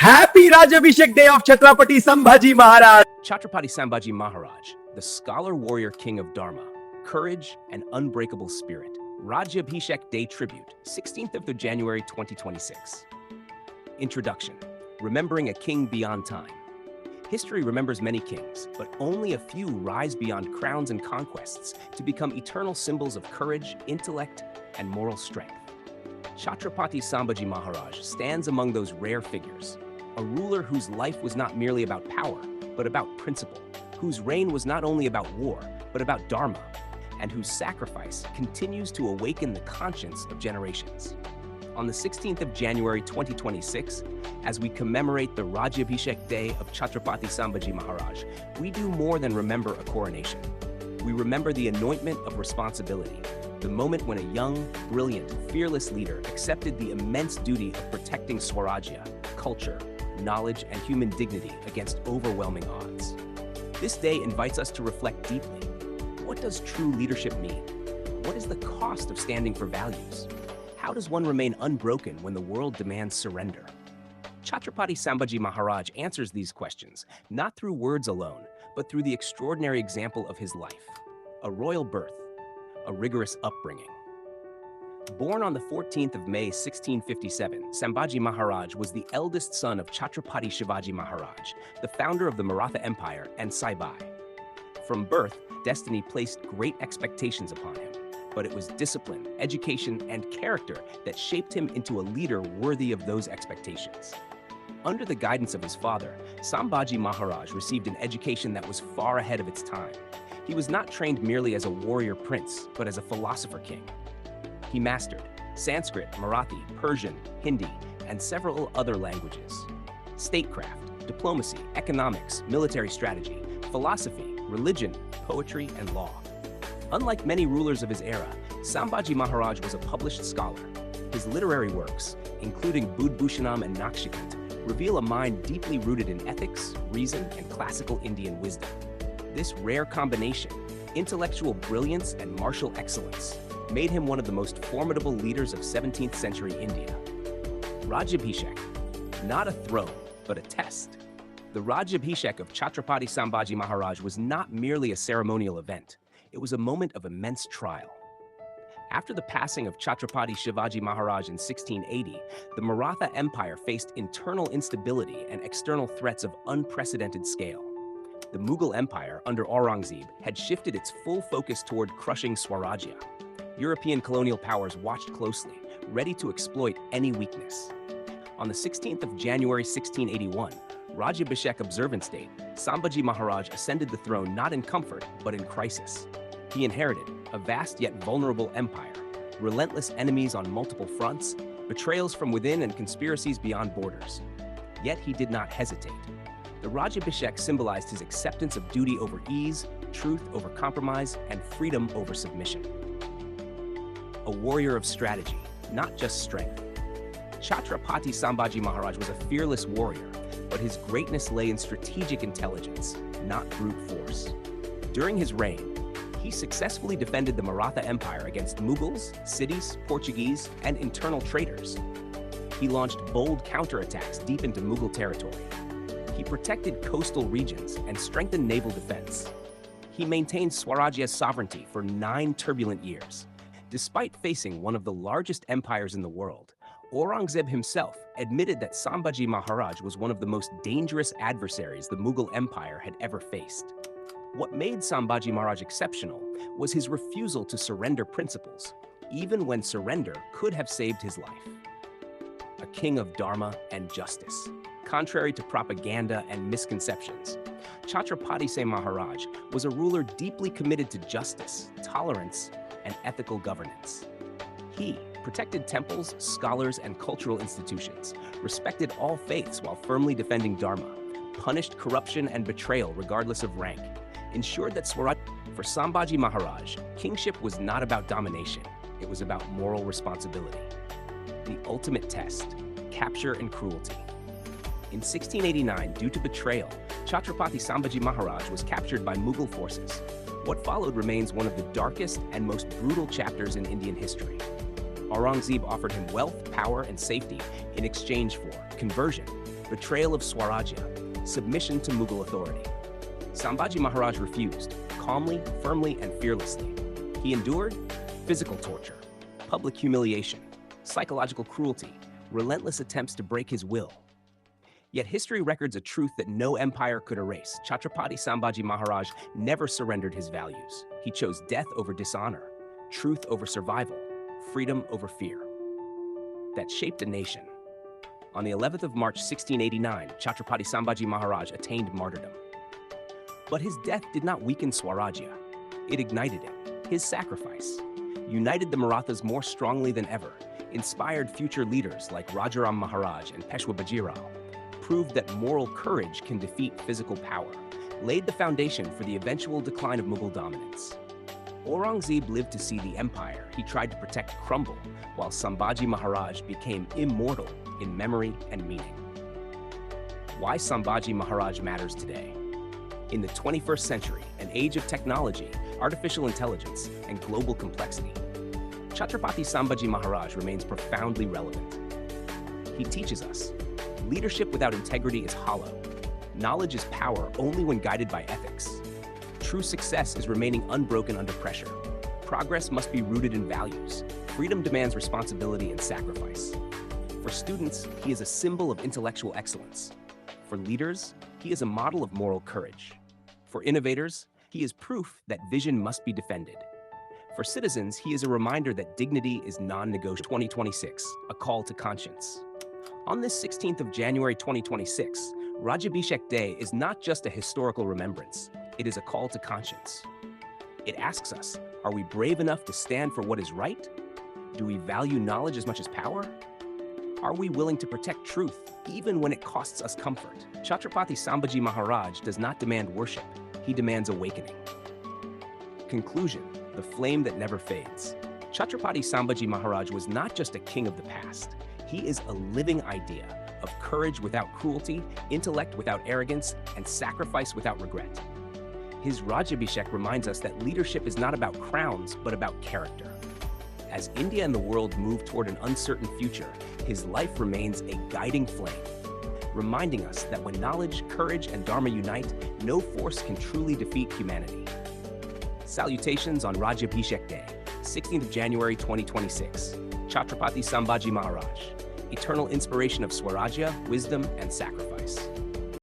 Happy Rajyabhishek Day of Chhatrapati Sambhaji Maharaj. Chhatrapati Sambhaji Maharaj, the scholar warrior king of Dharma, courage and unbreakable spirit. Rajyabhishek Day Tribute, 16th of January 2026. Introduction. Remembering a king beyond time. History remembers many kings, but only a few rise beyond crowns and conquests to become eternal symbols of courage, intellect, and moral strength. Chhatrapati Sambhaji Maharaj stands among those rare figures, a ruler whose life was not merely about power, but about principle, whose reign was not only about war, but about dharma, and whose sacrifice continues to awaken the conscience of generations. On the 16th of January 2026, as we commemorate the Rajyabhishek Day of Chhatrapati Sambhaji Maharaj, we do more than remember a coronation. We remember the anointment of responsibility, the moment when a young, brilliant, fearless leader accepted the immense duty of protecting Swarajya, culture, knowledge, and human dignity against overwhelming odds. This day invites us to reflect deeply. What does true leadership mean? What is the cost of standing for values? How does one remain unbroken when the world demands surrender? Chhatrapati Sambhaji Maharaj answers these questions, not through words alone, but through the extraordinary example of his life. A royal birth, a rigorous upbringing. Born on the 14th of May 1657, Sambhaji Maharaj was the eldest son of Chhatrapati Shivaji Maharaj, the founder of the Maratha Empire and Saibai. From birth, destiny placed great expectations upon him, but it was discipline, education, and character that shaped him into a leader worthy of those expectations. Under the guidance of his father, Sambhaji Maharaj received an education that was far ahead of its time. He was not trained merely as a warrior prince, but as a philosopher king. He mastered Sanskrit, Marathi, Persian, Hindi, and several other languages. Statecraft, diplomacy, economics, military strategy, philosophy, religion, poetry, and law. Unlike many rulers of his era, Sambhaji Maharaj was a published scholar. His literary works, including Budbhushanam and Nakshikant, reveal a mind deeply rooted in ethics, reason, and classical Indian wisdom. This rare combination, intellectual brilliance and martial excellence, made him one of the most formidable leaders of 17th century India. Rajyabhishek, not a throne, but a test. The Rajyabhishek of Chhatrapati Sambhaji Maharaj was not merely a ceremonial event. It was a moment of immense trial. After the passing of Chhatrapati Shivaji Maharaj in 1680, the Maratha Empire faced internal instability and external threats of unprecedented scale. The Mughal Empire under Aurangzeb had shifted its full focus toward crushing Swarajya. European colonial powers watched closely, ready to exploit any weakness. On the 16th of January 1681, Rajyabhishek observance date, Sambhaji Maharaj ascended the throne not in comfort, but in crisis. He inherited a vast yet vulnerable empire, relentless enemies on multiple fronts, betrayals from within, and conspiracies beyond borders. Yet he did not hesitate. The Rajyabhishek symbolized his acceptance of duty over ease, truth over compromise, and freedom over submission. A warrior of strategy, not just strength. Chhatrapati Sambhaji Maharaj was a fearless warrior, but his greatness lay in strategic intelligence, not brute force. During his reign, he successfully defended the Maratha Empire against Mughals, cities, Portuguese, and internal traitors. He launched bold counterattacks deep into Mughal territory. He protected coastal regions and strengthened naval defense. He maintained Swarajya's sovereignty for 9 turbulent years. Despite facing one of the largest empires in the world, Aurangzeb himself admitted that Sambhaji Maharaj was one of the most dangerous adversaries the Mughal Empire had ever faced. What made Sambhaji Maharaj exceptional was his refusal to surrender principles, even when surrender could have saved his life. A king of dharma and justice. Contrary to propaganda and misconceptions, Chhatrapati Maharaj was a ruler deeply committed to justice, tolerance, and ethical governance. He protected temples, scholars, and cultural institutions, respected all faiths while firmly defending dharma, punished corruption and betrayal regardless of rank, ensured that Swaraj. For Sambhaji Maharaj, kingship was not about domination, it was about moral responsibility. The ultimate test, capture and cruelty. In 1689, due to betrayal, Chhatrapati Sambhaji Maharaj was captured by Mughal forces. What followed remains one of the darkest and most brutal chapters in Indian history. Aurangzeb offered him wealth, power, and safety in exchange for conversion, Betrayal of Swarajya, submission to Mughal authority. Sambhaji Maharaj refused, calmly, firmly, and fearlessly. He endured physical torture, public humiliation, psychological cruelty, relentless attempts to break his will. Yet history records a truth that no empire could erase. Chhatrapati Sambhaji Maharaj never surrendered his values. He chose death over dishonor, truth over survival, freedom over fear. That shaped a nation. On the 11th of March 1689, Chhatrapati Sambhaji Maharaj attained martyrdom. But his death did not weaken Swarajya. It ignited it. His sacrifice united the Marathas more strongly than ever, inspired future leaders like Rajaram Maharaj and Peshwa Bajirao, proved that moral courage can defeat physical power, laid the foundation for the eventual decline of Mughal dominance. Aurangzeb lived to see the empire he tried to protect crumble, while Sambhaji Maharaj became immortal in memory and meaning. Why Sambhaji Maharaj matters today. In the 21st century, an age of technology, artificial intelligence, and global complexity, Chhatrapati Sambhaji Maharaj remains profoundly relevant. He teaches us, leadership without integrity is hollow. Knowledge is power only when guided by ethics. True success is remaining unbroken under pressure. Progress must be rooted in values. Freedom demands responsibility and sacrifice. For students, he is a symbol of intellectual excellence. For leaders, he is a model of moral courage. For innovators, he is proof that vision must be defended. For citizens, he is a reminder that dignity is non-negotiable. 2026, a call to conscience. On this 16th of January 2026, Rajyabhishek Day is not just a historical remembrance, it is a call to conscience. It asks us, are we brave enough to stand for what is right? Do we value knowledge as much as power? Are we willing to protect truth, even when it costs us comfort? Chhatrapati Sambhaji Maharaj does not demand worship, he demands awakening. Conclusion, the flame that never fades. Chhatrapati Sambhaji Maharaj was not just a king of the past, he is a living idea of courage without cruelty, intellect without arrogance, and sacrifice without regret. His Rajyabhishek reminds us that leadership is not about crowns, but about character. As India and the world move toward an uncertain future, his life remains a guiding flame, reminding us that when knowledge, courage, and Dharma unite, no force can truly defeat humanity. Salutations on Rajyabhishek Day, 16th of January 2026. Chhatrapati Sambhaji Maharaj, eternal inspiration of Swarajya, wisdom, and sacrifice.